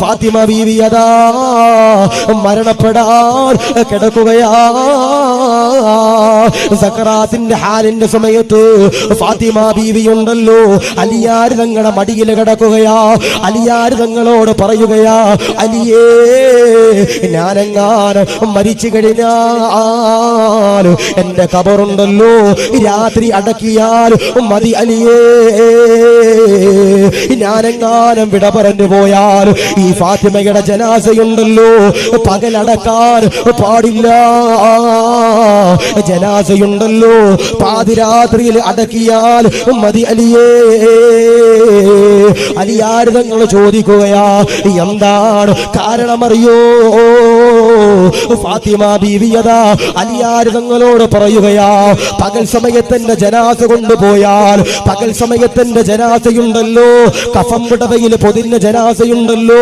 ഫാത്തിമ ബീവി അതാ മരണപ്പെടാൻ കിടക്കുകയാ. സക്കറാത്തിന്റെ ഹാലിന്റെ സമയത്ത് ഫാത്തിമ ബീവി ഉണ്ടല്ലോ അലിയാർ തങ്ങളുടെ മടിയിൽ കിടക്കുകയാ. അലിയാർ തങ്ങളോട് പറയുകയാ, അലിയേ ഞാനെങ്ങാനും മരിച്ചു കഴിഞ്ഞാൽ എന്റെ ഖബറുണ്ടല്ലോ രാത്രി അടക്കിയാൽ മതി അലിയേ. ഞാനെങ്ങാനും വിട പറഞ്ഞു പോയാൽ ഈ ഫാത്തിമയുടെ ജനാസയുണ്ടല്ലോ പകലടക്കാൻ പാടില്ല. ജനാസയുണ്ടല്ലോ പാതിരാത്രിയിൽ അടക്കിയാൽ മതി അലിയേ. അലിയാർ തങ്ങൾ ചോദിക്കുകയാ, എന്താണ് കാരണമറിയോ? ഫാത്തിമ ബീവിയതാ അലിയാർ തങ്ങളോട് പറയുകയാ, പകൽ സമയത്തിന്റെ ജനാസ കൊണ്ടുപോയാൽ, പകൽ സമയത്തിന്റെ ജനാസയുണ്ടല്ലോ കഫം പുടവയിൽ പൊതിഞ്ഞ ജനാസയുണ്ടല്ലോ